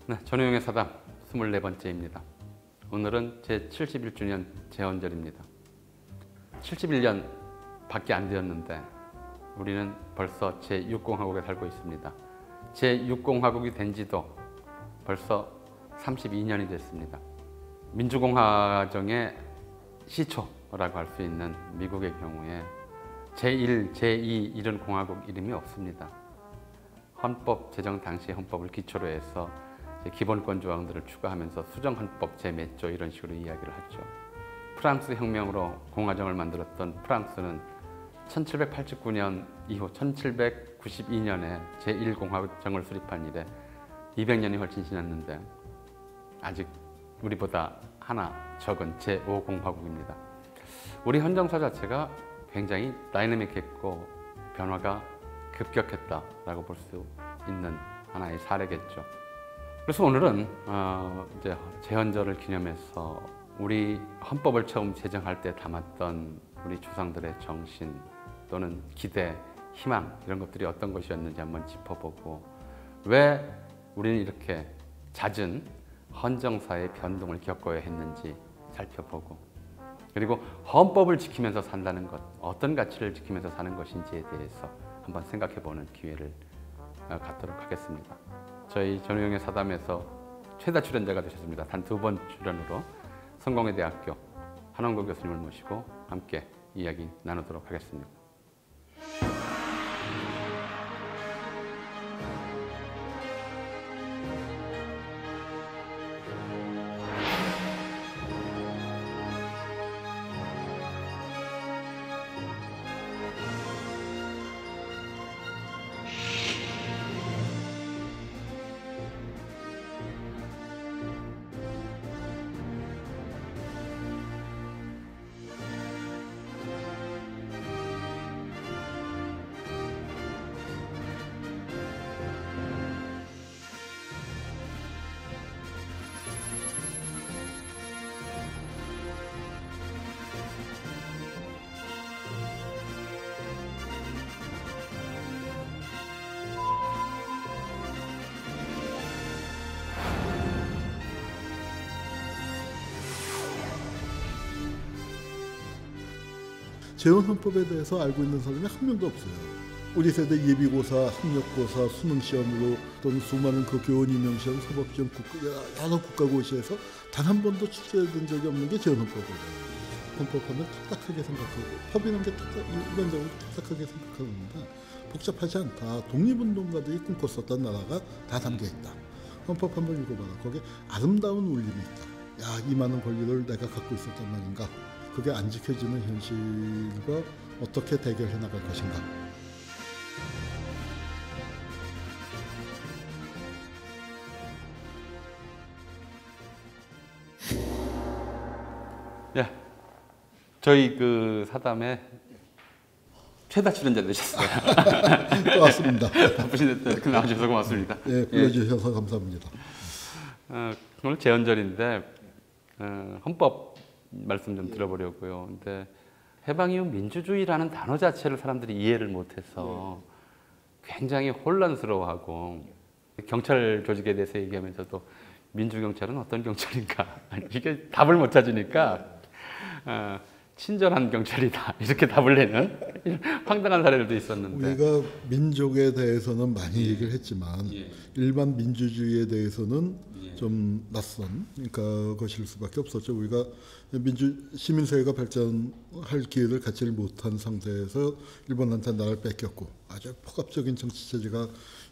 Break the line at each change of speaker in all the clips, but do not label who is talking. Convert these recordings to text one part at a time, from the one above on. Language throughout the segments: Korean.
네, 전우용의 사담 24번째입니다. 오늘은 제 71주년 재헌절입니다. 71년 밖에 안 되었는데 우리는 벌써 제6공화국에 살고 있습니다. 제6공화국이 된 지도 벌써 32년이 됐습니다. 민주공화정의 시초라고 할 수 있는 미국의 경우에 제1, 제2 이런 공화국 이름이 없습니다. 헌법 제정 당시 헌법을 기초로 해서 기본권 조항들을 추가하면서 수정헌법 제 몇 조 이런 식으로 이야기를 하죠. 프랑스 혁명으로 공화정을 만들었던 프랑스는 1789년 이후 1792년에 제1공화정을 수립한 이래 200년이 훨씬 지났는데 아직 우리보다 하나 적은 제5공화국입니다. 우리 헌정사 자체가 굉장히 다이내믹했고 변화가 급격했다라고 볼 수 있는 하나의 사례겠죠. 그래서 오늘은 이제 재헌절을 기념해서 우리 헌법을 처음 제정할 때 담았던 우리 조상들의 정신 또는 기대, 희망 이런 것들이 어떤 것이었는지 한번 짚어보고 왜 우리는 이렇게 잦은 헌정사의 변동을 겪어야 했는지 살펴보고 그리고 헌법을 지키면서 산다는 것, 어떤 가치를 지키면서 사는 것인지에 대해서 한번 생각해보는 기회를 갖도록 하겠습니다. 저희 전우용의 사담에서 최다 출연자가 되셨습니다. 단 2번 출연으로 성공회대학교 한원구 교수님을 모시고 함께 이야기 나누도록 하겠습니다.
재헌헌법에 대해서 알고 있는 사람이 한 명도 없어요. 우리 세대 예비고사, 학력고사, 수능시험으로 또는 수많은 그 교원 임용시험, 사법시험, 여러 국가고시에서 단 한 번도 출제된 적이 없는 게 재헌헌법이에요. 헌법하면 딱딱하게 생각하고 법이라는 게 일반적으로 딱딱하게 생각하는데 복잡하지 않다. 독립운동가들이 꿈꿨었던 나라가 다 담겨있다. 헌법 한번 읽어봐라. 거기에 아름다운 울림이 있다. 야, 이 많은 권리를 내가 갖고 있었단 말인가. 그게 안 지켜지는 현실과 어떻게 대결해 나갈 것인가.
예, 저희 그 사담에 최다 출연자 되셨어요.
또 왔습니다.
바쁘신데 이렇게 나와주셔서 고맙습니다.
네, 불러주셔서 감사합니다.
오늘 재헌절인데 헌법 말씀 좀 들어보려고요. 근데 해방 이후 민주주의라는 단어 자체를 사람들이 이해를 못해서 굉장히 혼란스러워하고 경찰 조직에 대해서 얘기하면서도 민주경찰은 어떤 경찰인가 이게 답을 못 찾으니까 친절한 경찰이다 이렇게 답을 내는 황당한 사례들도 있었는데
우리가 민족에 대해서는 많이 얘기를 했지만 일반 민주주의에 대해서는 좀 낯선 그러니까 것일 수밖에 없었죠. 우리가 시민사회가 발전할 기회를 갖지를 못한 상태에서 일본한테 나라를 뺏겼고 아주 폭압적인 정치체제가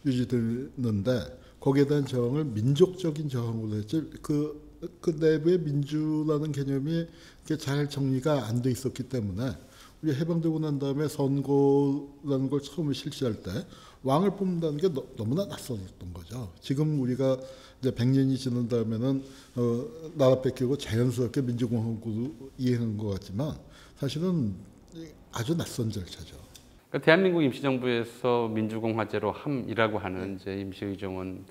유지되는데 거기에 대한 저항을 민족적인 저항으로 했지 그 내부의 민주라는 개념이 잘 정리가 안 돼 있었기 때문에 우리 해방되고 난 다음에 선거라는 걸 처음 실시할 때 왕을 뽑는다는 게 너무나 낯설었던 거죠. 지금 우리가 이제 100년이 지난 다음에는 나라 뺏기고 자연스럽게 민주공화국으로 이행한 것 같지만 사실은 아주 낯선 절차죠.
그러니까 대한민국 임시정부에서 민주공화제로 함이라고 하는 이제 임시의정원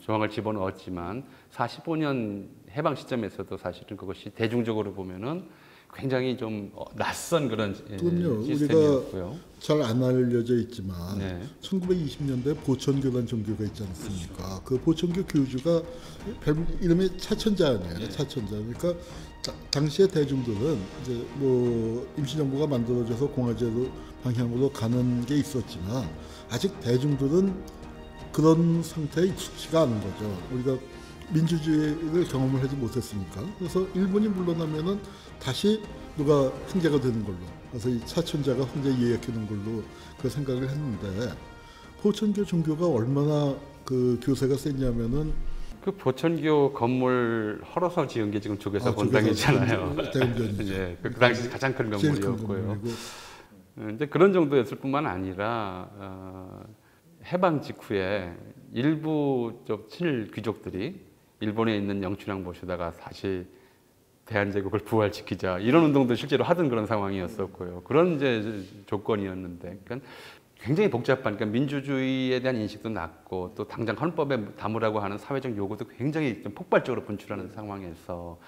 조항을 집어넣었지만 45년 해방 시점에서도 사실은 그것이 대중적으로 보면은 굉장히 좀 낯선 그런
그럼요.
시스템이었고요.
잘 안 알려져 있지만
네.
1920년대 보천교란 종교가 있지 않습니까? 그 보천교 교주가 이름이 차천자 아니에요.
네.
차천자. 그러니까 당시의 대중들은 이제 뭐 임시정부가 만들어져서 공화제로 방향으로 가는 게 있었지만 아직 대중들은 그런 상태에 익숙지가 않은 거죠. 우리가 민주주의를 경험을 하지 못했으니까. 그래서 일본이 물러나면은 다시 누가 황제가 되는 걸로. 그래서 이 차천자가 황제 예약하는 걸로 그 생각을 했는데 보천교 종교가 얼마나 그 교세가 셌냐면은
그 보천교 건물 헐어서 지은 게 지금 조계사 본당이잖아요.
대웅전이죠.
예, 그 당시 가장 큰
제일 큰
건물이었고요.
건물이고.
이제 그런 정도였을 뿐만 아니라 해방 직후에 일부 친일 귀족들이 일본에 있는 영춘향 모시다가 다시 대한제국을 부활시키자 이런 운동도 실제로 하던 그런 상황이었었고요. 그런 이제 조건이었는데, 그러니까 굉장히 복잡한, 그러니까 민주주의에 대한 인식도 낮고 또 당장 헌법에 담으라고 하는 사회적 요구도 굉장히 좀 폭발적으로 분출하는 상황에서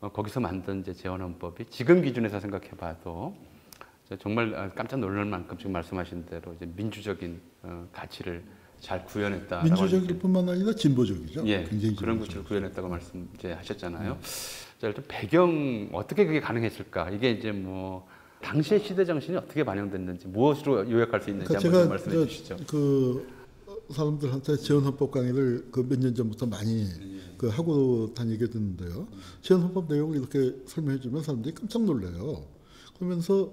거기서 만든 이제 재헌헌법이 지금 기준에서 생각해봐도 정말 깜짝 놀랄 만큼 지금 말씀하신 대로 이제 민주적인 가치를 잘 구현했다.
민주적일 뿐만 아니라 진보적이죠.
예,
굉장히
그런 구치를 구현했다고 말씀 이제 하셨잖아요. 자, 일단 배경 어떻게 그게 가능했을까? 이게 이제 뭐 당시의 시대 정신이 어떻게 반영됐는지 무엇으로 요약할 수 있는지
그러니까
한번 말씀해 주시죠.
그 사람들한테 재헌헌법 강의를 그 몇 년 전부터 많이 그 하고 다니게 됐는데요. 재헌헌법 내용을 이렇게 설명해주면 사람들이 깜짝 놀래요. 그러면서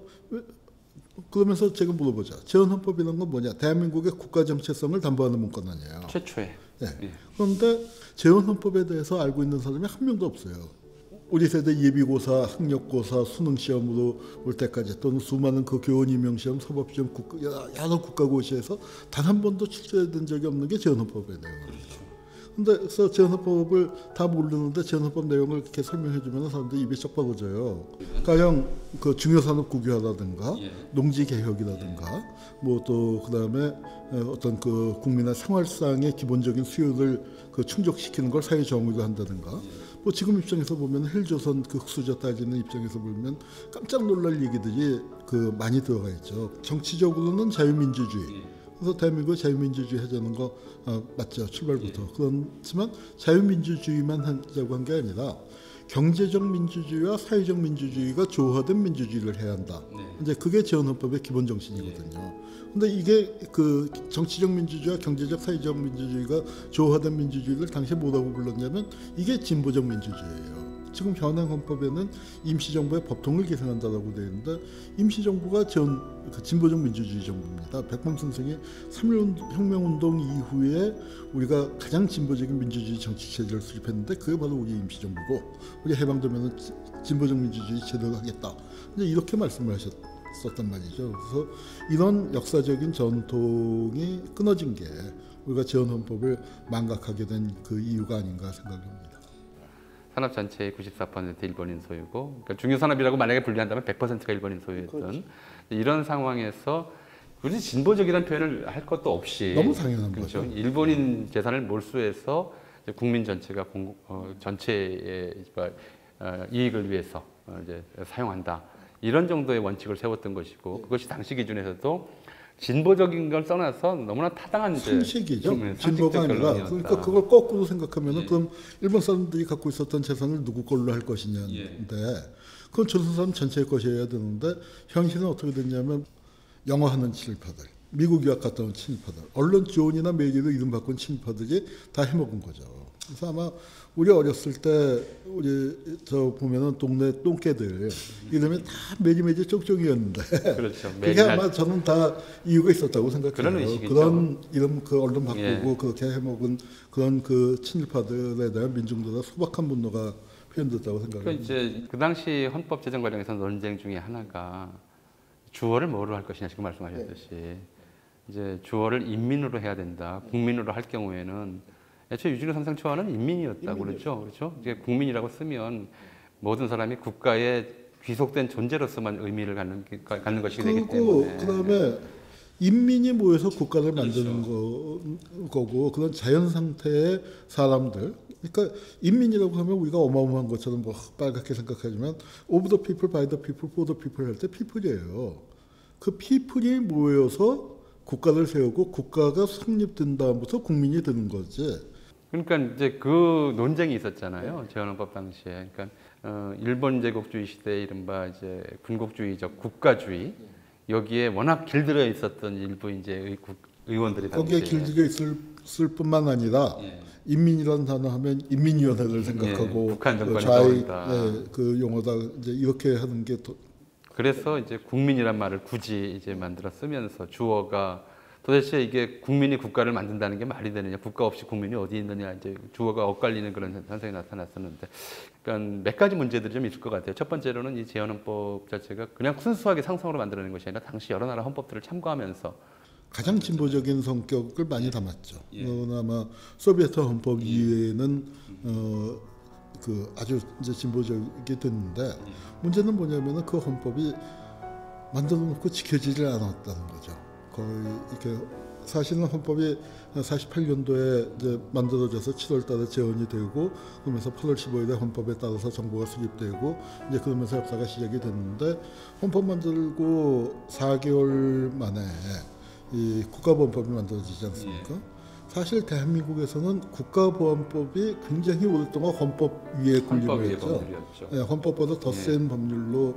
제가 물어보자. 재헌헌법이라는 건 뭐냐? 대한민국의 국가 정체성을 담보하는 문건 아니에요.
최초에.
네. 그런데 재헌헌법에 대해서 알고 있는 사람이 한 명도 없어요. 우리 세대 예비고사, 학력고사, 수능시험으로 올 때까지 또는 수많은 그 교원 임용시험, 사법시험, 여러 국가고시에서 단 한 번도 출제된 적이 없는 게 재헌헌법의 내용이죠. 근데 그래서 재헌헌법을 다 모르는데 재헌헌법 내용을 이렇게 설명해주면 사람들이 입이 쩍 벌어져요. 가령 그 중요산업 국유화라든가 농지개혁이라든가 뭐 또 그다음에 어떤 그 국민의 생활상의 기본적인 수요를 그 충족시키는 걸 사회정의로 한다든가 뭐 지금 입장에서 보면 헬조선 그 흑수저 따지는 입장에서 보면 깜짝 놀랄 얘기들이 그 많이 들어가 있죠. 정치적으로는 자유민주주의. 그래서 대한민국 자유민주주의 하자는 거 맞죠. 출발부터. 그렇지만 자유민주주의만 하자고 한 게 아니라 경제적 민주주의와 사회적 민주주의가 조화된 민주주의를 해야 한다. 이제 그게 재헌헌법의 기본 정신이거든요. 근데 이게 그 정치적 민주주의와 경제적 사회적 민주주의가 조화된 민주주의를 당시에 뭐라고 불렀냐면 이게 진보적 민주주의예요. 지금 현행 헌법에는 임시정부의 법통을 계승한다라고 되어 있는데 임시정부가 진보적 민주주의 정부입니다. 백범 선생이 3.1 혁명운동 이후에 우리가 가장 진보적인 민주주의 정치체제를 수립했는데 그게 바로 우리 임시정부고 우리 해방되면 진보적 민주주의 제대로 하겠다. 이제 이렇게 말씀을 하셨었단 말이죠. 그래서 이런 역사적인 전통이 끊어진 게 우리가 재헌헌법을 망각하게 된 그 이유가 아닌가 생각합니다.
산업 전체의 94% 일본인 소유고, 그러니까 중요산업이라고 만약에 분류한다면 100%가 일본인 소유였던 그렇죠. 이런 상황에서 굳이 진보적이라는 표현을 할 것도 없이
너무 당연한
그렇죠.
거죠.
일본인 재산을 몰수해서 국민 전체가 전체의 이익을 위해서 이제 사용한다. 이런 정도의 원칙을 세웠던 것이고 그것이 당시 기준에서도 진보적인 걸 떠나서 너무나 타당한
상식이죠. 진보가 아니라 그러니까 그걸 거꾸로 생각하면은 그럼 일본 사람들이 갖고 있었던 재산을 누구 걸로 할 것이냐인데 그건 조선 사람 전체의 것이어야 되는데 현실은 어떻게 됐냐면 영어하는 친일파들, 미국 유학 갔다 온 친일파들, 언론 지원이나 메디로 이름 바꾼 친일파들이 다 해먹은 거죠. 그래서 아마 우리 어렸을 때 우리 저 보면은 동네 똥개들 이름이 다 매지매지 쪽쪽이었는데
그렇죠.
그게 아마 저는 다 이유가 있었다고 생각해요.
그런 의식이죠.
그런 이름 그 언론 바꾸고 그렇게 해먹은 그런 그 친일파들에 대한 민중들의 소박한 분노가 표현됐다고 생각합니다.
이제 그 당시 헌법 제정 과정에서 논쟁 중에 하나가 주어를 뭐로 할 것이냐 지금 말씀하셨듯이 이제 주어를 인민으로 해야 된다. 국민으로 할 경우에는 애초에 유진호 삼성 초안은 인민이었다고 그렇죠. 그렇죠? 이제 국민이라고 쓰면 모든 사람이 국가에 귀속된 존재로서만 의미를 갖는 것이 되기 때문에.
그다음에 인민이 모여서 국가를 만드는 거고 그런 자연 상태의 사람들 그러니까 인민이라고 하면 우리가 어마어마한 것처럼 뭐 빨갛게 생각하지만 of the people, by the people, for the people 할 때 people이에요. 그 people이 모여서 국가를 세우고 국가가 성립된 다음부터 국민이 되는 거지.
그러니까 이제 그 논쟁이 있었잖아요. 재헌헌법 당시에. 그러니까 일본 제국주의 시대에 이른바 이제 군국주의적 국가주의 여기에 워낙 길들여 있었던 일부 이제 의원들이
거기에 길들여 있을 뿐만 아니라 인민이라는 단어 하면 인민위원회를 생각하고
북한 정권이 떠오른다.
그 용어다 이제 이렇게 하는 게
그래서 이제 국민이란 말을 굳이 이제 만들어 쓰면서 주어가 도대체 이게 국민이 국가를 만든다는 게 말이 되느냐, 국가 없이 국민이 어디 있느냐, 이제 주어가 엇갈리는 그런 현상이 나타났었는데, 그러니까 몇 가지 문제들이 좀 있을 것 같아요. 첫 번째로는 이 재헌헌법 자체가 그냥 순수하게 상성으로 만들어낸 것이 아니라 당시 여러 나라 헌법들을 참고하면서
가장 진보적인 성격을 많이 담았죠. 아마 소비에트 헌법 이외에는 그 아주 이제 진보적이 됐는데 문제는 뭐냐면은 그 헌법이 만들어 놓고 지켜지질 않았다는 거죠. 거의 이렇게 사실은 헌법이 48년도에 이제 만들어져서 7월달에 제헌이 되고 그러면서 8월 15일에 헌법에 따라서 정부가 수립되고 이제 그러면서 역사가 시작이 됐는데 헌법 만들고 4개월 만에 이 국가보안법이 만들어지지 않습니까? 사실 대한민국에서는 국가보안법이 굉장히 오랫동안 헌법 위에 군림을 했죠. 헌법보다 더 센 법률로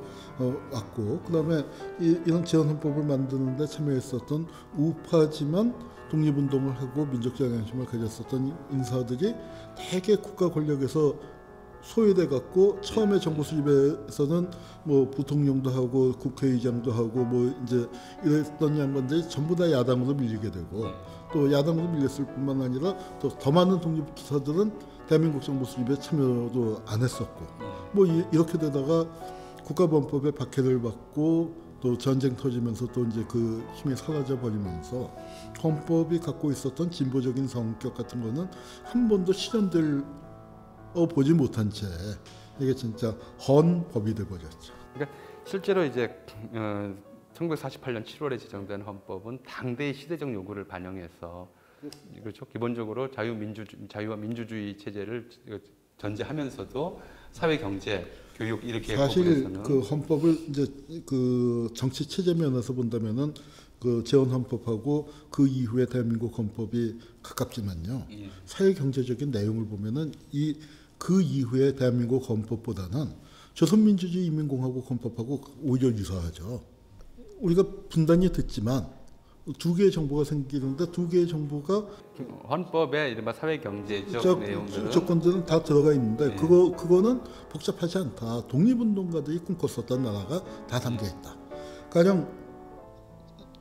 왔고 그다음에 이런 재헌헌법을 만드는데 참여했었던 우파지만 독립운동을 하고 민족장애심을 가졌었던 인사들이 대개 국가 권력에서 소외돼 갖고 처음에 정부 수립에서는 뭐 부통령도 하고 국회의장도 하고 뭐 이제 이랬던 양반들이 전부 다 야당으로 밀리게 되고 또 야당으로 밀렸을 뿐만 아니라 또 더 많은 독립기사들은 대한민국 정부 수립에 참여도 안 했었고 뭐 이렇게 되다가 국가보안법에 박해를 받고 또 전쟁 터지면서 또 이제 그 힘이 사라져 버리면서 헌법이 갖고 있었던 진보적인 성격 같은 거는 한 번도 실현될 보지 못한 채 이게 진짜 헌법이 돼 버렸죠.
그러니까 실제로 이제 1948년 7월에 제정된 헌법은 당대의 시대적 요구를 반영해서 그렇죠. 기본적으로 자유와 민주주의 체제를 전제하면서도 사회, 경제, 교육 이렇게
사실 그 헌법을 이제 그 정치 체제 면에서 본다면은 그 재헌 헌법하고 그 이후에 대한민국 헌법이 가깝지만요. 사회 경제적인 내용을 보면은 그 이후에 대한민국 헌법보다는 조선민주주의 인민공화국 헌법하고 오히려 유사하죠. 우리가 분단이 됐지만 두 개의 정부가 생기는데 두 개의 정부가
헌법에 이른바 사회 경제적 내용들은
조건들은 다 들어가 있는데 그거는 복잡하지 않다. 독립운동가들이 꿈꿨었던 나라가 다 담겨 있다. 가령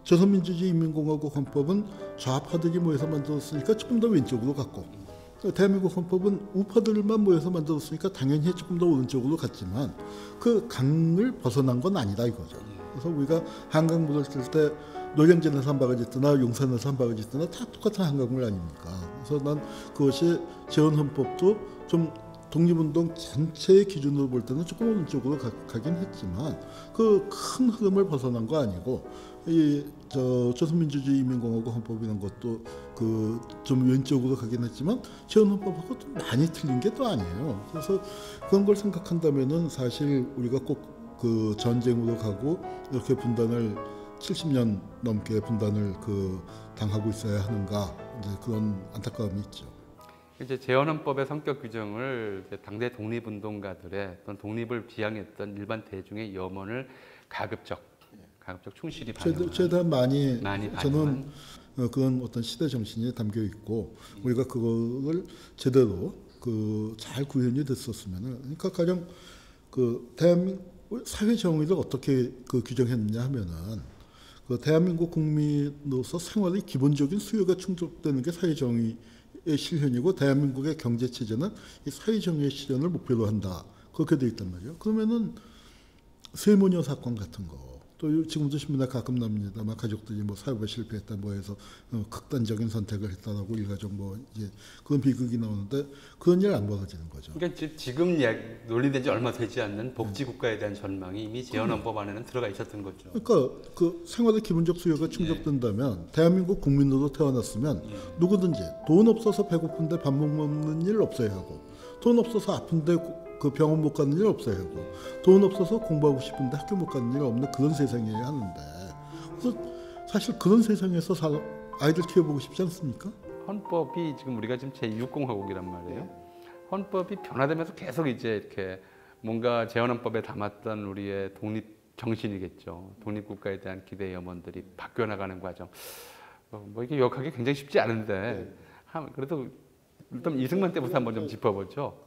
조선민주주의 인민공화국 헌법은 좌파들이 모여서 만들었으니까 조금 더 왼쪽으로 갔고 대한민국 헌법은 우파들만 모여서 만들었으니까 당연히 조금 더 오른쪽으로 갔지만 그 강을 벗어난 건 아니다 이거죠. 그래서 우리가 한강 물을 뜰 때 노량진에서 한 바가지 뜨나 용산에서 한 바가지 뜨나 다 똑같은 한강물 아닙니까? 그래서 난 그것이 재헌헌법도 좀 독립운동 전체의 기준으로 볼 때는 조금 오른쪽으로 가긴 했지만 그 큰 흐름을 벗어난 거 아니고 조선민주주의 인민공화국 헌법 이런 것도 그 좀 왼쪽으로 가긴 했지만 재헌헌법하고 좀 많이 틀린 게 또 아니에요. 그래서 그런 걸 생각한다면은 사실 우리가 꼭 그 전쟁으로 가고 이렇게 분단을 70년 넘게 분단을 그 당하고 있어야 하는가 이제 그런 안타까움이 있죠.
이제 재헌헌법의 성격 규정을 당대 독립운동가들의 어떤 독립을 지향했던 일반 대중의 염원을 가급적 충실히 반영한
최대한 많이 저는
반영한.
그런 어떤 시대 정신이 담겨 있고 우리가 그거를 제대로 그 잘 구현이 됐었으면은 그러니까 가령 그 대한민국 사회 정의를 어떻게 그 규정했느냐 하면은 그 대한민국 국민으로서 생활의 기본적인 수요가 충족되는 게 사회 정의의 실현이고 대한민국의 경제 체제는 이 사회 정의의 실현을 목표로 한다. 그렇게 돼 있단 말이에요. 그러면은 세모녀 사건 같은 거 또 지금도 신문에 가끔 납니다만 가족들이 뭐 사회가 실패했다 뭐 해서 극단적인 선택을 했다라고 일가족 뭐 이제 그런 비극이 나오는데 그런 일 안 벌어지는 거죠.
그러니까 지금 논의된 지 얼마 되지 않는 복지국가에 대한 전망이 이미 재헌헌법 안에는 들어가 있었던 거죠.
그러니까 그 생활의 기본적 수요가 충족된다면 대한민국 국민으로 태어났으면 누구든지 돈 없어서 배고픈데 밥 못 먹는 일 없어야 하고 돈 없어서 아픈데 그 병원 못 가는 일 없어야 하고 돈 없어서 공부하고 싶은데 학교 못 가는 일 없는 그런 세상이어야 하는데 그래서 사실 그런 세상에서 아이들 키워보고 싶지 않습니까?
헌법이 지금 우리가 지금 제6공화국이란 말이에요. 헌법이 변화되면서 계속 이제 이렇게 뭔가 재헌헌법에 담았던 우리의 독립 정신이겠죠. 독립국가에 대한 기대 염원들이 바뀌어 나가는 과정. 뭐 이게 기억하기 굉장히 쉽지 않은데 그래도 일단 이승만 때부터 한번 좀 짚어보죠.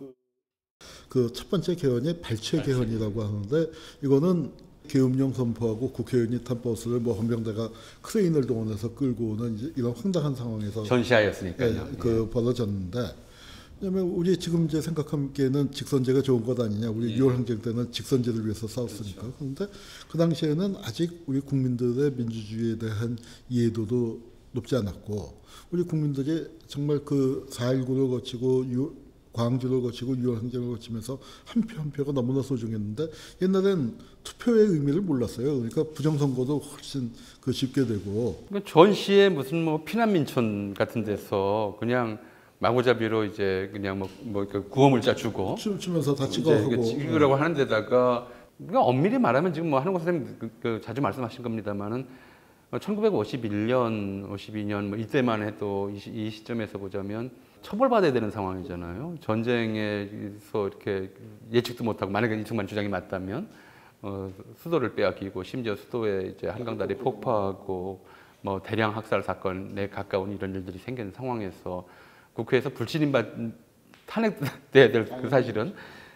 그 첫 번째 개헌이 발췌 개헌이라고 하는데 이거는 계엄령 선포하고 국회의원이 탄 버스를 뭐 헌병대가 크레인을 동원해서 끌고 오는 이제 이런 황당한 상황에서
전시하였으니까요.
그 벌어졌는데 왜냐면 우리 지금 이제 생각하기에는 직선제가 좋은 것 아니냐. 우리 6월 항쟁 때는 직선제를 위해서 싸웠으니까. 그렇죠. 그런데 그 당시에는 아직 우리 국민들의 민주주의에 대한 이해도도 높지 않았고 우리 국민들이 정말 그 4.19를 거치고 광주를 거치고 6월 항쟁을 거치면서 한 표 한 표가 너무나 소중했는데 옛날엔 투표의 의미를 몰랐어요. 그러니까 부정선거도 훨씬 그 쉽게 되고.
그러니까 전시에 무슨 뭐 피난민촌 같은 데서 그냥 마구잡이로 이제 그냥 뭐 구호물자 주고
춤추면서 다 찍어하고
찍으라고 하는 데다가 그러니까 엄밀히 말하면 지금 뭐 한국 선생님 자주 말씀하신 겁니다만은 1951년, 52년 뭐 이때만 해도 이 시점에서 보자면 처벌받아야 되는 상황이잖아요. 전쟁에서 이렇게 예측도 못하고 만약에 이승만 주장이 맞다면 수도를 빼앗기고 심지어 수도에 이제 한강다리 폭파하고 뭐 대량 학살 사건에 가까운 이런 일들이 생기는 상황에서 국회에서 불신임받 탄핵돼야 될 그 사실은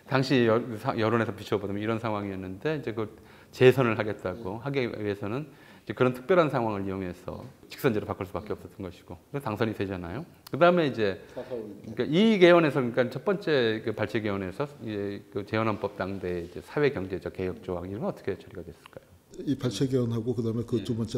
당시 여론에서 비춰보면 이런 상황이었는데 이제 그 재선을 하겠다고 하기 위해서는 이제 그런 특별한 상황을 이용해서 직선제로 바꿀 수밖에 없었던 것이고 그래서 당선이 되잖아요. 그 다음에 이제 그러니까 이 개헌에서 그러니까 첫 번째 그 발췌 개헌에서 이제 그 재헌헌법 당대 이제 사회 경제적 개혁 조항 이런 건 어떻게 처리가 됐을까요?
이 발췌 개헌하고 그다음에 그 두 번째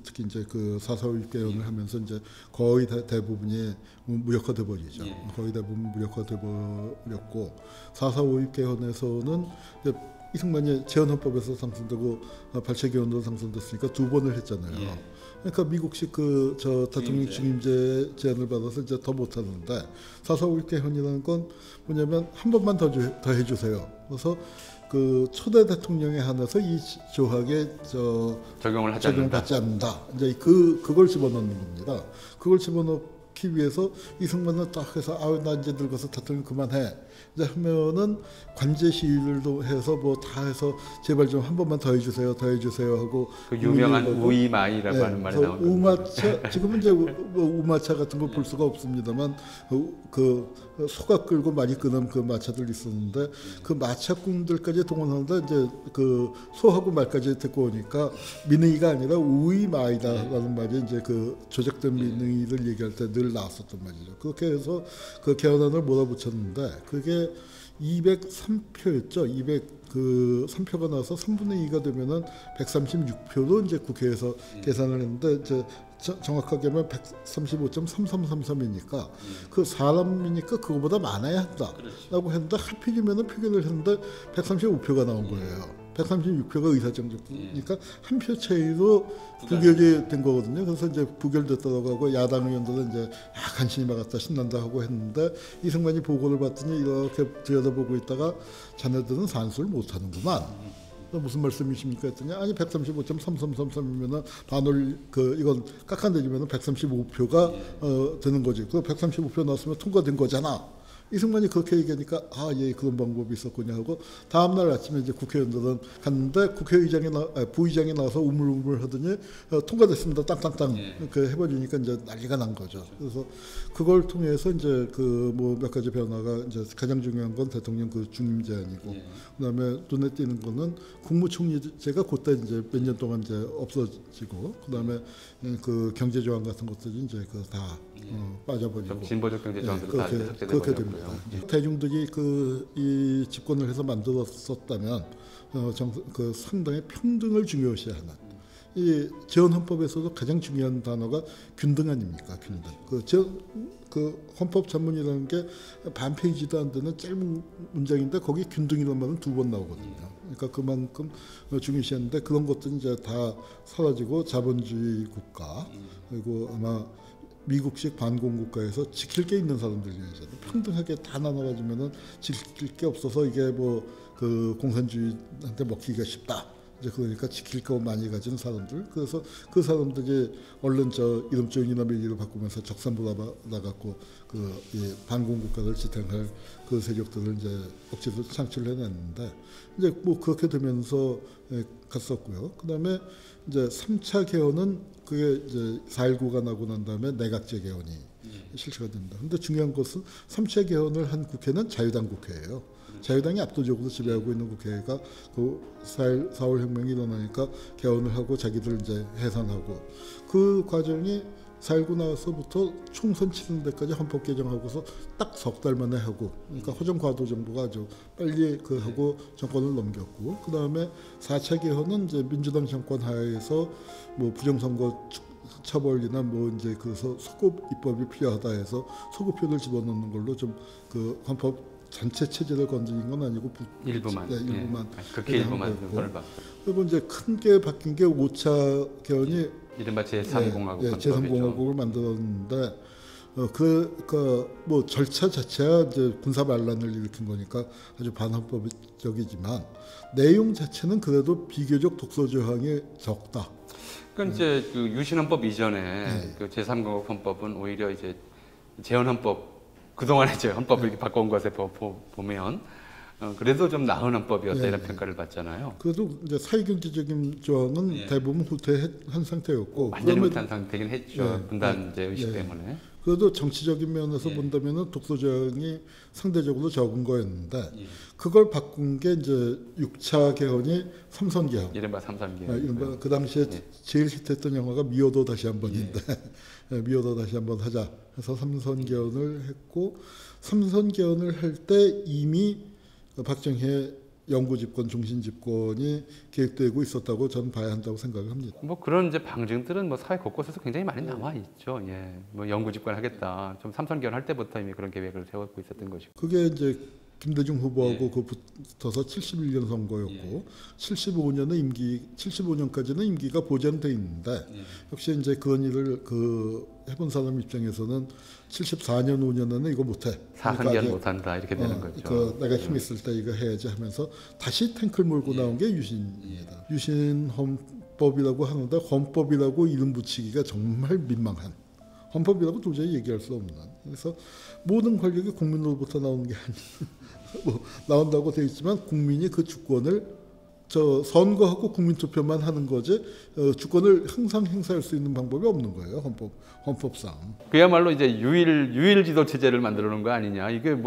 특히 이제 그 4.4.5 개헌을 하면서 이제 거의 대부분이 무력화돼 버리죠. 거의 대부분 무력화돼 버렸고 4.4.5 개헌에서는 이제 이승만이 재헌헌법에서 당선되고 발췌 개헌으로 당선됐으니까 두 번을 했잖아요. 그러니까 미국식 그 대통령 중임제 제안을 받아서 이제 더 못하는데 4.4.5 개헌이라는 건 뭐냐면 한 번만 더 해주세요. 그래서 그 초대 대통령에 한해서 이 조항에
적용을
받지 않는다. 이제 그걸 집어넣는 겁니다. 그걸 집어넣기 위해서 이승만은 딱 해서 나 이제 늙어서 대통령 그만해. 이제 하면은 관제 시위들도 해서 뭐 다 해서 제발 좀 한 번만 더 해주세요 하고
그 유명한 우이마이라고 하는 말이 나오는
우마차 지금은 이제 우마차 같은 거 볼 수가 없습니다만 그 소가 끌고 많이 끄는 그 마차들 있었는데 그 마차꾼들까지 동원하는데 이제 그 소하고 말까지 데리고 오니까 민의가 아니라 우이마이다라는 말이 이제 그 조작된 민의를 얘기할 때 늘 나왔었던 말이죠. 그렇게 해서 그 개헌안을 몰아붙였는데 그게 203표였죠. 3표가 나와서 3분의 2가 되면은 136표로 이제 국회에서 계산을 했는데 이제 정확하게 하면 135.3333이니까 그 사람이니까 그거보다 많아야 한다라고 했는데 하필이면은 표결을 했는데 135표가 나온 거예요. 136표가 의사정적이니까 한 표 차이로 부결이 된 거거든요. 그래서 이제 부결됐다고 하고 야당 의원들은 이제 간신히 막았다 신난다 하고 했는데 이승만이 보고를 받더니 이렇게 들여다보고 있다가 자네들은 산수를 못하는구만. 무슨 말씀이십니까 했더니 아니 135.3333이면은 반을 이건 깎아내리면은 135표가 되는 거지. 그 135표 나왔으면 통과된 거잖아. 이승만이 그렇게 얘기하니까 그런 방법이 있었군요 하고 다음날 아침에 이제 국회의원들은 갔는데 부의장이 나와서 우물우물 하더니 통과됐습니다. 땅땅땅 그 해버리니까 이제 난리가 난 거죠. 그래서 그걸 통해서 이제 그 뭐 몇 가지 변화가 이제 가장 중요한 건 대통령 그 중임 제안이고 그다음에 눈에 띄는 거는 국무총리제가 그때 이제 몇 년 동안 이제 없어지고 그다음에 그 경제 조항 같은 것들이 이제 그 다 빠져버리고
진보적 경제 조항들도 다 삭제되고
그렇게 됩니다.
거죠.
대중들이 이 집권을 해서 만들었었다면 상당히 평등을 중요시하는 이 재헌헌법에서도 가장 중요한 단어가 균등 아닙니까? 균등. 그 헌법 전문이라는 게 반 페이지도 안 되는 짧은 문장인데 거기 균등이라는 말은 2번 나오거든요. 그러니까 그만큼 중요시하는데 그런 것들은 이제 다 사라지고 자본주의 국가 그리고 아마 미국식 반공국가에서 지킬 게 있는 사람들이잖아요. 평등하게 다 나눠가지면은 지킬 게 없어서 이게 그 공산주의한테 먹히기가 쉽다. 이제 그러니까 지킬 거 많이 가진 사람들. 그래서 그 사람들이 얼른 이름적이나 명의를 바꾸면서 적산부라 나갔고 이 반공국가를 지탱할 그 세력들을 이제 억지로 창출을 해냈는데 이제 그렇게 되면서 갔었고요. 그다음에 이제 3차 개헌은 그게 이제 4.19가 나고 난 다음에 내각제 개헌이 실시가 된다. 근데 중요한 것은 3차 개헌을 한 국회는 자유당 국회예요. 자유당이 압도적으로 지배하고 있는 국회가 그 4월 혁명이 일어나니까 개헌을 하고 자기들 이제 해산하고 그 과정이 4.19 나와서부터 총선 치는 데까지 헌법 개정하고서 딱 3달 만에 하고 그러니까 허정과도 정부가 아주 빨리 하고 정권을 넘겼고 그 다음에 4차 개헌은 이제 민주당 정권 하에서 부정선거 처벌이나 이제 소급 입법이 필요하다 해서 소급표를 집어넣는 걸로 좀 헌법 전체 체제를 건드린 건 아니고
일부만.
일부만.
그렇게 일부만 손을 봤고.
그리고 이제 큰 게 바뀐 게 5차 개헌이
이른바 제3공화국
제3공화국을 만들었는데 절차 자체가 이제 군사 반란을 일으킨 거니까 아주 반헌법적이지만 내용 자체는 그래도 비교적 독소 조항이 적다.
그러니까 이제 그 유신헌법 이전에 그 제3공화국 헌법은 오히려 이제 재헌헌법 그동안에 이제 헌법을 이렇게 바꿔온 것에 보면 그래도 좀 나은 헌법이었다 이런 평가를 받잖아요.
그래도 이제 사회경제적인 조항은 대부분 후퇴한 상태였고
완전히 후퇴한 상태긴 했죠. 분단 이제 의식 때문에.
그래도 정치적인 면에서 본다면은 독소 조항이 상대적으로 적은 거였는데 그걸 바꾼 게 이제 6차 개헌이 삼선 개헌.
이른바 삼선 개헌.
이른바 그 당시에 제일 히트했던 영화가 미워도 다시 한번인데 미워도 다시 한번 하자 해서 삼선 개헌을 했고 삼선 개헌을 할 때 이미 박정희의 영구 집권, 종신 집권이 계획되고 있었다고 저는 봐야 한다고 생각을 합니다.
그런 이제 방증들은 사회 곳곳에서 굉장히 많이 나와 있죠. 영구 집권하겠다. 좀 삼선 개헌할 때부터 이미 그런 계획을 세우고 있었던 것이고.
그게 이제 김대중 후보하고 붙어서 71년 선거였고 75년까지는 임기가 보장돼 있는데 역시 이제 그런 일을 해본 사람 입장에서는 74년 5년에는 이거 못해.
4선기한 못한다 이렇게 되는 거죠.
내가 힘 있을 때 이거 해야지 하면서 다시 탱크를 몰고 나온 게 유신입니다. 유신 헌법이라고 하는데 헌법이라고 이름 붙이기가 정말 민망한. 헌법이라고 도저히 얘기할 수 없는. 그래서 모든 권력이 국민으로부터 나오는 게 아니고 나온다고 되어 있지만 국민이 그 주권을 선거하고 국민투표만 하는 거지 주권을 항상 행사할 수 있는 방법이 없는 거예요. 헌법상.
그야말로 이제 유일 지도 체제를 만들어 놓은 거 아니냐. 이게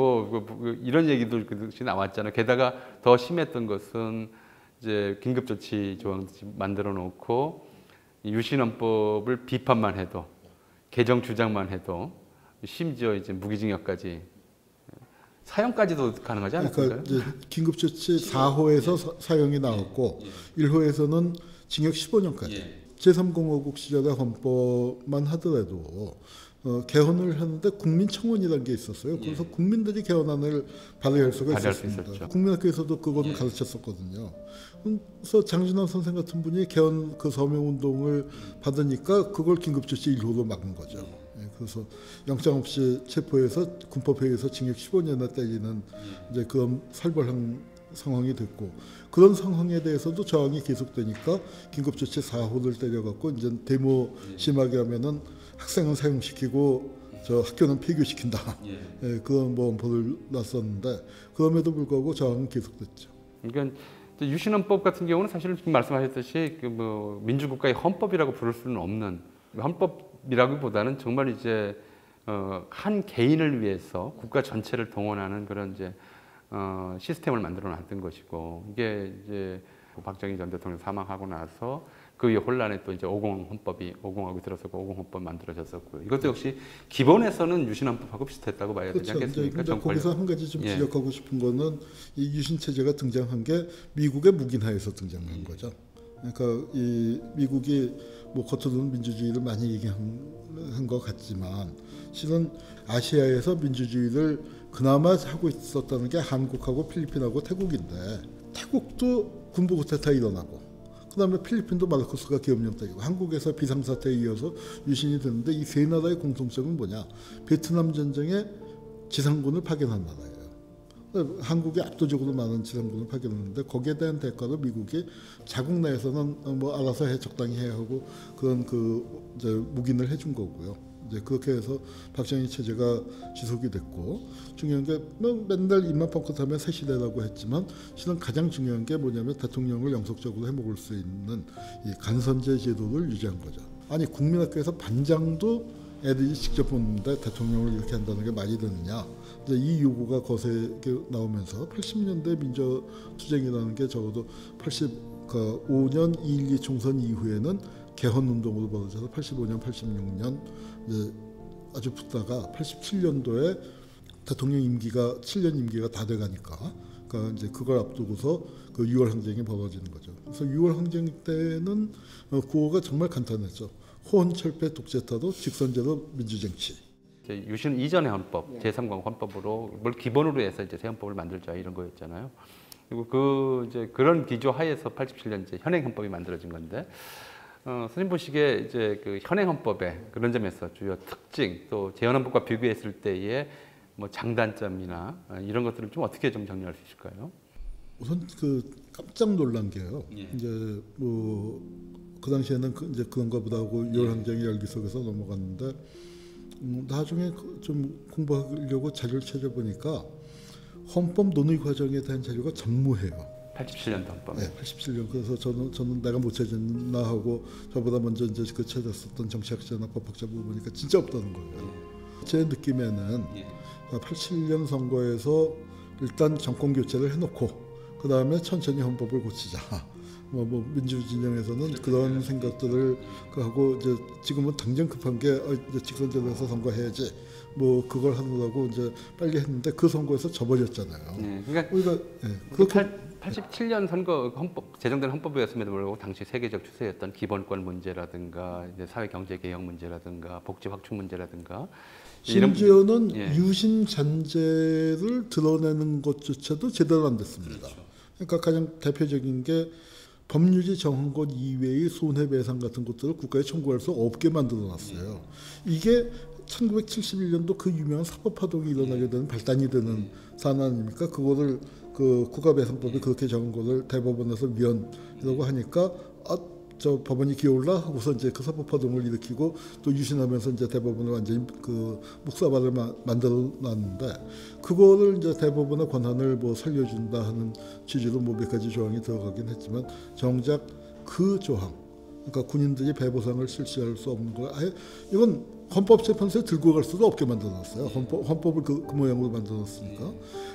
이런 얘기도 나왔잖아요. 게다가 더 심했던 것은 이제 긴급조치 조항 만들어 놓고 유신헌법을 비판만 해도 개정 주장만 해도 심지어 이제 무기징역까지 사형까지도 가능하지 않을까요?
그러니까 긴급조치 4호에서 사형이 나왔고 1호에서는 징역 15년까지. 제3공화국 시절의 헌법만 하더라도 개헌을 하는데 국민청원이라는 게 있었어요. 그래서 국민들이 개헌안을 발의할 수가 있었습니다. 국민학교에서도 그거는 가르쳤었거든요. 그래서 장진환 선생 같은 분이 개헌 서명운동을 받으니까 그걸 긴급조치 1호로 막은 거죠. 그래서 영장 없이 체포해서 군법회의에서 징역 15년에 때리는 이제 그런 살벌한 상황이 됐고 그런 상황에 대해서도 저항이 계속되니까 긴급조치 4호를 때려갖고 이제 데모 심하게 하면은 학생은 사형시키고 학교는 폐교시킨다. 그런 법을 놨었는데 그럼에도 불구하고 저항은 계속됐죠.
그러니까 유신헌법 같은 경우는 사실 지금 말씀하셨듯이 민주국가의 헌법이라고 부를 수는 없는 헌법이라기보다는 정말 이제 한 개인을 위해서 국가 전체를 동원하는 그런 이제 시스템을 만들어 놨던 것이고 이게 이제 박정희 전 대통령 사망하고 나서 그 위에 혼란에 또 이제 50 헌법이 50하고 들어서고 50 헌법 만들어졌었고요. 이것도 역시 기본에서는 유신 헌법하고 비슷했다고 봐야 되지
그렇죠.
않겠습니까?
근데 거기서 한 가지 좀
예.
지적하고 싶은 거는 이 유신 체제가 등장한 게 미국의 묵인하에서 등장한 거죠. 그러니까 이 미국이 뭐 겉으로는 민주주의를 많이 얘기한 것 같지만 실은 아시아에서 민주주의를 그나마 하고 있었다는 게 한국하고 필리핀하고 태국인데 태국도 군부 쿠데타 일어나고 그다음에 필리핀도 마르코스가 계엄령 때리고 한국에서 비상사태에 이어서 유신이 되는데 이 세 나라의 공통점은 뭐냐? 베트남 전쟁에 지상군을 파견한 나라예요. 한국이 압도적으로 많은 지상군을 파견했는데 거기에 대한 대가로 미국이 자국 내에서는 뭐 알아서 해 적당히 해야 하고 그런 그 이제 묵인을 해준 거고요. 이제 그렇게 해서 박정희 체제가 지속이 됐고 중요한 게 뭐 맨날 입만 뻥끗하면 새 시대라고 했지만 실은 가장 중요한 게 뭐냐면 대통령을 영속적으로 해먹을 수 있는 이 간선제 제도를 유지한 거죠. 아니 국민학교에서 반장도 애들이 직접 보는데 대통령을 이렇게 한다는 게 말이 되느냐. 이제 이 요구가 거세게 나오면서 80년대 민주투쟁이라는 게 적어도 85년 2.12 총선 이후에는 개헌운동으로 벌어져서 85년, 86년 이제 아주 붙다가 87년도에 대통령 임기가 7년 임기가 다 돼가니까 그러니까 이제 그걸 앞두고서 그 6월 항쟁이 벌어지는 거죠. 그래서 6월 항쟁 때는 구호가 정말 간단했죠. 호언철폐 독재타도 직선제도 민주정치.
유신 이전의 헌법, 제3강 헌법으로 뭘 기본으로 해서 이제 새 헌법을 만들자 이런 거였잖아요. 그리고 그 이제 그런 기조 하에서 87년 이제 현행 헌법이 만들어진 건데. 선생님 보시기에 이제 그 현행 헌법의 그런 점에서 주요 특징 또 재헌 헌법과 비교했을 때의 뭐 장단점이나 이런 것들을 좀 어떻게 좀 정리할 수 있을까요?
우선 그 깜짝 놀란 게요.
예.
이제 뭐 그 당시에는 이제 그런가 보다 하고 6월 항쟁의 열기 속에서 넘어갔는데 나중에 좀 공부하려고 자료를 찾아보니까 헌법 논의 과정에 대한 자료가 전무해요.
87년도 헌법.
네, 87년. 그래서 저는 내가 못 찾았나 하고 저보다 먼저 이제 그 찾았었던 정치학자나 법학자 보니까 진짜 없다는 거예요. 제 느낌에는 87년 선거에서 일단 정권 교체를 해놓고 그 다음에 천천히 헌법을 고치자. 뭐 민주 진영에서는 그런 생각들을 하고 이제 지금은 당장 급한 게 이제 직선제도에서 선거해야지. 뭐 그걸 하느라고 이제 빨리 했는데 그 선거에서 져버렸잖아요.
네, 그러니까
우리가 그렇게
87년 선거 헌법 제정된 헌법이었음에도 불구하고 당시 세계적 추세였던 기본권 문제라든가 이제 사회 경제 개혁 문제라든가 복지 확충 문제라든가
심지어는 유신 잔재를 드러내는 것조차도 제대로 안 됐습니다. 그렇죠. 그러니까 가장 대표적인 게 법률지 정한 것 이외의 손해배상 같은 것들을 국가에 청구할 수 없게 만들어놨어요. 이게 1971년도 그 유명한 사법파동이 일어나게 되는 발단이 되는 사안 아닙니까? 그거를 그 국가배상법이 그렇게 정한 거를 대법원에서 위헌이라고 하니까 저 법원이 기어올라 하고서 이제 그 사법파동을 일으키고 또 유신하면서 이제 대법원을 완전히 그 묵사발을 만들어 놨는데 그거를 이제 대법원의 권한을 뭐 살려준다 하는 취지로 뭐 몇 가지 조항이 들어가긴 했지만 정작 그 조항 그러니까 군인들이 배보상을 실시할 수 없는 거 아예 이건 헌법재판소에 들고 갈 수도 없게 만들어놨어요. 헌법을 그 모양으로 만들어놨으니까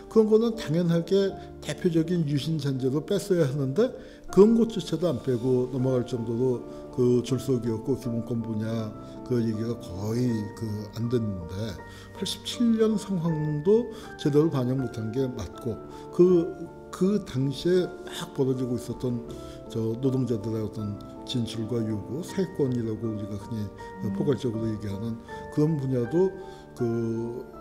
그런 거는 당연하게 대표적인 유신 잔재로 뺐어야 하는데 그런 것조차도 안 빼고 넘어갈 정도로 그 졸속이었고 기본권 분야 그 얘기가 거의 그 안 됐는데 87년 상황도 제대로 반영 못한 게 맞고 그 당시에 막 벌어지고 있었던 저 노동자들의 어떤 진출과 요구, 세권이라고 우리가 흔히 포괄적으로 얘기하는 그런 분야도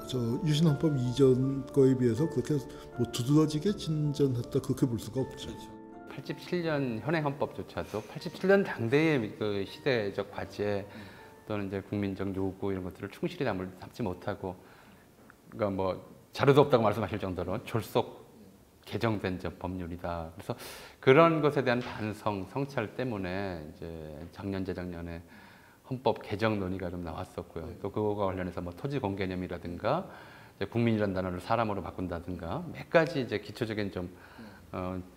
저 유신헌법 이전 거에 비해서 그렇게 뭐 두드러지게 진전했다 그렇게 볼 수가 없죠.
87년 현행 헌법조차도 87년 당대의 그 시대적 과제 또는 이제 국민적 요구 이런 것들을 충실히 담지 못하고 그러니까 뭐 자료도 없다고 말씀하실 정도로 졸속 개정된 법률이다. 그래서 그런 것에 대한 반성, 성찰 때문에 이제 작년 재작년에 헌법 개정 논의가 좀 나왔었고요. 또 그거와 관련해서 뭐 토지 공개념이라든가 국민이라는 단어를 사람으로 바꾼다든가 몇 가지 이제 기초적인 좀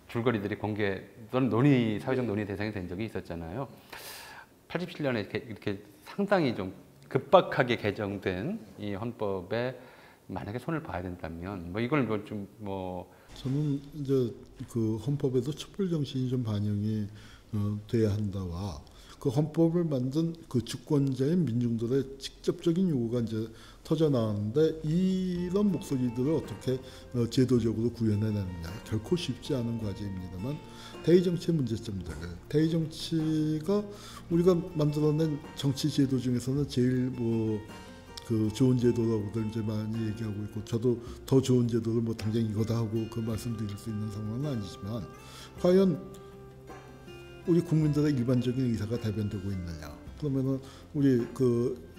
줄거리들이 공개 또는 논의 사회적 논의 대상이 된 적이 있었잖아요. 87년에 이렇게 상당히 좀 급박하게 개정된 이 헌법에 만약에 손을 봐야 된다면 뭐 이걸 좀 뭐
저는 이제 그 헌법에도 촛불 정신이 좀 반영이 돼야 한다와 그 헌법을 만든 그 주권자인 민중들의 직접적인 요구가 이제 터져 나왔는데 이런 목소리들을 어떻게 제도적으로 구현해내느냐 결코 쉽지 않은 과제입니다만 대의정치의 문제점들, 대의정치가 우리가 만들어낸 정치 제도 중에서는 제일 그 좋은 제도라고들 이제 많이 얘기하고 있고 저도 더 좋은 제도를 뭐 당장 이거다 하고 그 말씀드릴 수 있는 상황은 아니지만 과연 우리 국민들의 일반적인 의사가 대변되고 있느냐? 그러면은 우리 그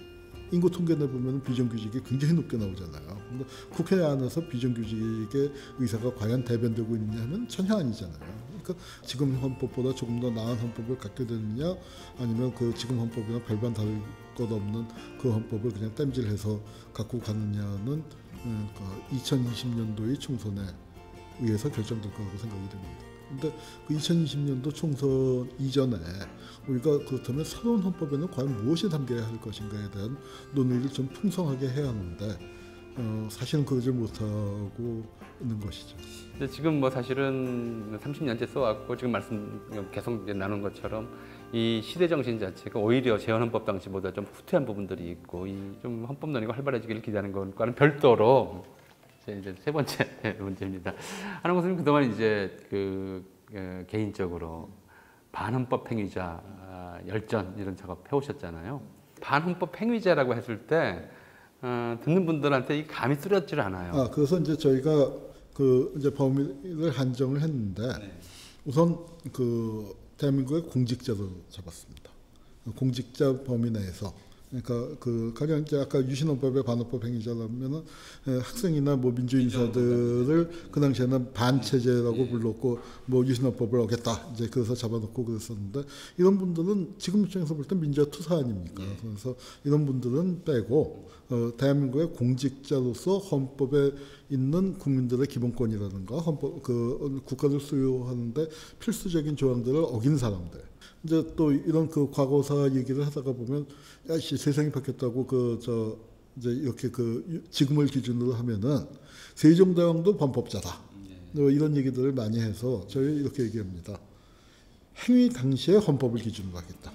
인구 통계를 보면 비정규직이 굉장히 높게 나오잖아요. 근데 국회 안에서 비정규직의 의사가 과연 대변되고 있냐면 전혀 아니잖아요. 그러니까 지금 헌법보다 조금 더 나은 헌법을 갖게 되느냐, 아니면 그 지금 헌법이랑 별반 다를 것 없는 그 헌법을 그냥 땜질해서 갖고 가느냐는 2020년도의 총선에 의해서 결정될 거라고 생각이 됩니다. 근데 그 2020년도 총선 이전에 우리가 그렇다면 새로운 헌법에는 과연 무엇이 담겨야 할 것인가에 대한 논의를 좀 풍성하게 해야 하는데 사실은 그러지 못하고 있는 것이죠.
근데 지금 뭐 사실은 30년째 써왔고 지금 말씀 계속 나눈 것처럼 이 시대 정신 자체가 오히려 재헌헌법 당시보다 좀 후퇴한 부분들이 있고 이 좀 헌법 논의가 활발해지기를 기대하는 것과는 별도로 이제 세 번째 문제입니다. 하는 것은 그동안 이제 개인적으로 반헌법 행위자 열전 이런 작업 해오셨잖아요. 반헌법 행위자라고 했을 때 듣는 분들한테 이 감이 뚜렷질 않아요.
그래서 이제 저희가 이제 범위를 한정을 했는데 우선 대한민국의 공직자로 잡았습니다. 공직자 범위 내에서. 그러니까 가령 이제 아까 유신헌법의 반헌법 행위자라면은 학생이나 뭐 민주 인사들을 그 당시에는 반체제라고 불렀고 뭐 유신헌법을 어겼다 이제 그래서 잡아놓고 그랬었는데 이런 분들은 지금 입장에서 볼 때 민주화 투사 아닙니까? 그래서 이런 분들은 빼고 대한민국의 공직자로서 헌법에 있는 국민들의 기본권이라든가 헌법 국가를 수호하는데 필수적인 조항들을 어긴 사람들. 이제 또 이런 과거사 얘기를 하다가 보면 야씨 세상이 바뀌었다고 이제 이렇게 지금을 기준으로 하면은 세종대왕도 범법자다. 이런 얘기들을 많이 해서 저희 이렇게 얘기합니다. 행위 당시에 헌법을 기준으로 하겠다.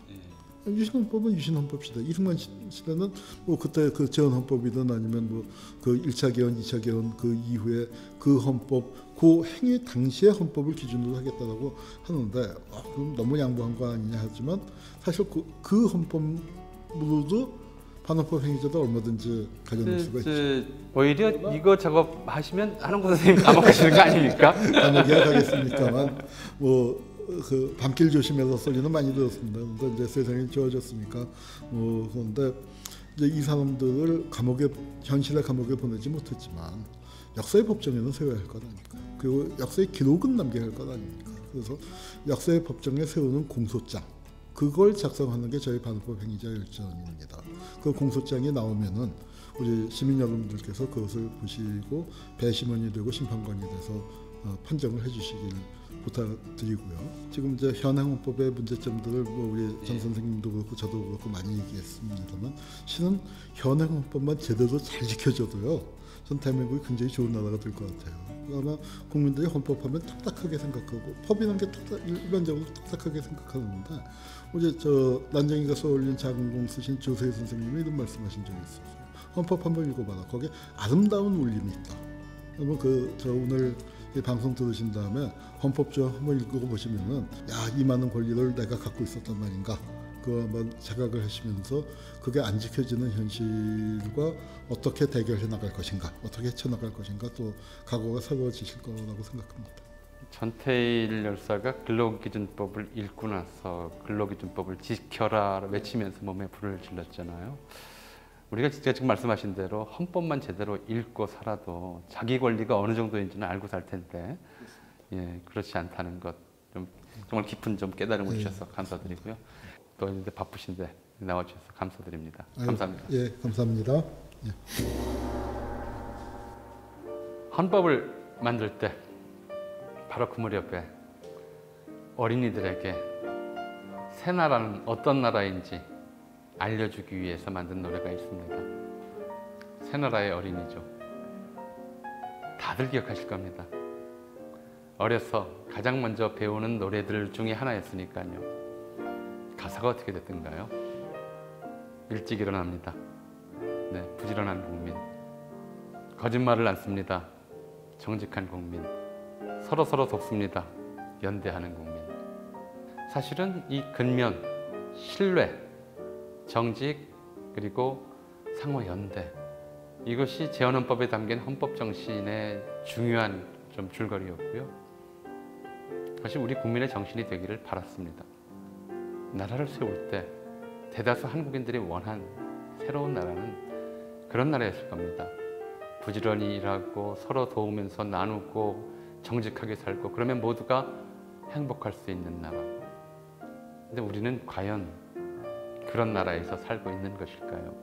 유신헌법은 유신헌법 시대. 이승만 시대는 뭐 그때 재헌헌법이든 아니면 뭐 1차 개헌, 2차 개헌 이후에 헌법, 행위 당시의 헌법을 기준으로 하겠다라고 하는데 그럼 너무 양보한 거 아니냐 하지만 사실 그 헌법으로도 반헌법 행위자도 얼마든지 가져낼 수가 있죠.
오히려 이거 작업하시면 한홍구 선생님 까먹으시는 거 아닙니까?
까먹어야 가겠습니까만 밤길 조심해서 소리는 많이 들었습니다. 근데 이제 세상이 좋아졌으니까 그런데 이제 이 사람들을 현실의 감옥에 보내지 못했지만 역사의 법정에는 세워야 할 것 아닙니까? 그리고 역사의 기록은 남겨야 할 것 아닙니까? 그래서 역사의 법정에 세우는 공소장 그걸 작성하는 게 저희 반헌법 행위자 열전입니다. 그 공소장이 나오면은 우리 시민 여러분들께서 그것을 보시고 배심원이 되고 심판관이 돼서 판정을 해주시길 부탁드리고요. 지금 이제 현행헌법의 문제점들을 우리 장 선생님도 그렇고 저도 그렇고 많이 얘기했습니다만 실은 현행헌법만 제대로 잘 지켜줘도요. 전 대한민국이 굉장히 좋은 나라가 될 것 같아요. 아마 국민들이 헌법하면 딱딱하게 생각하고 법이란 게 일반적으로 딱딱하게 생각하는데 어제 난쟁이가 쏘올린 작은 공 쓰신 조세희 선생님이 이런 말씀하신 적이 있었어요. 헌법 한번 읽어봐라. 거기에 아름다운 울림이 있다. 그러면 오늘 이 방송 들으신 다음에 헌법조 한번 읽어보시면은 이 많은 권리를 내가 갖고 있었단 말인가 그거 한번 자각을 하시면서 그게 안 지켜지는 현실과 어떻게 대결해 나갈 것인가 어떻게 헤쳐나갈 것인가 또 각오가 세워지실 거라고 생각합니다.
전태일 열사가 근로기준법을 읽고 나서 근로기준법을 지켜라 외치면서 몸에 불을 질렀잖아요. 우리가 진짜 지금 말씀하신 대로 헌법만 제대로 읽고 살아도 자기 권리가 어느 정도인지는 알고 살 텐데 그렇지 않다는 것 좀 정말 깊은 좀 깨달음을 주셔서 감사드리고요. 또 이제 바쁘신데 나와주셔서 감사드립니다. 감사합니다.
예, 감사합니다. 예.
헌법을 만들 때 바로 그 무렵에 어린이들에게 새 나라는 어떤 나라인지 알려주기 위해서 만든 노래가 있습니다. 새나라의 어린이죠. 다들 기억하실 겁니다. 어려서 가장 먼저 배우는 노래들 중에 하나였으니까요. 가사가 어떻게 됐던가요? 일찍 일어납니다. 네, 부지런한 국민. 거짓말을 안 씁니다. 정직한 국민. 서로 돕습니다. 연대하는 국민. 사실은 이 근면, 신뢰, 정직, 그리고 상호 연대, 이것이 재헌헌법에 담긴 헌법 정신의 중요한 좀 줄거리였고요. 사실 우리 국민의 정신이 되기를 바랐습니다. 나라를 세울 때 대다수 한국인들이 원한 새로운 나라는 그런 나라였을 겁니다. 부지런히 일하고 서로 도우면서 나누고 정직하게 살고 그러면 모두가 행복할 수 있는 나라. 근데 우리는 과연 그런 나라에서 살고 있는 것일까요?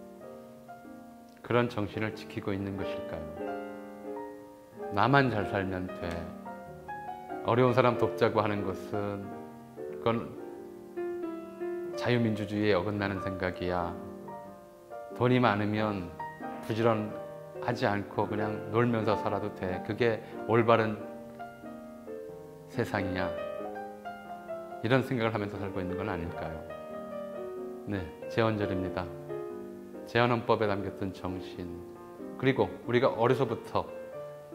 그런 정신을 지키고 있는 것일까요? 나만 잘 살면 돼. 어려운 사람 돕자고 하는 것은 그건 자유민주주의에 어긋나는 생각이야. 돈이 많으면 부지런하지 않고 그냥 놀면서 살아도 돼. 그게 올바른 세상이야. 이런 생각을 하면서 살고 있는 건 아닐까요? 네, 재헌절입니다. 재헌헌법에 담겼던 정신, 그리고 우리가 어려서부터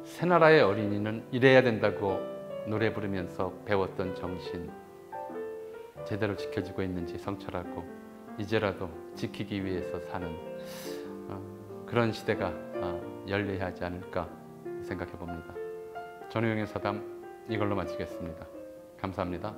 새나라의 어린이는 이래야 된다고 노래 부르면서 배웠던 정신, 제대로 지켜지고 있는지 성찰하고 이제라도 지키기 위해서 사는 그런 시대가 열려야 하지 않을까 생각해 봅니다. 전우영의 사담 이걸로 마치겠습니다. 감사합니다.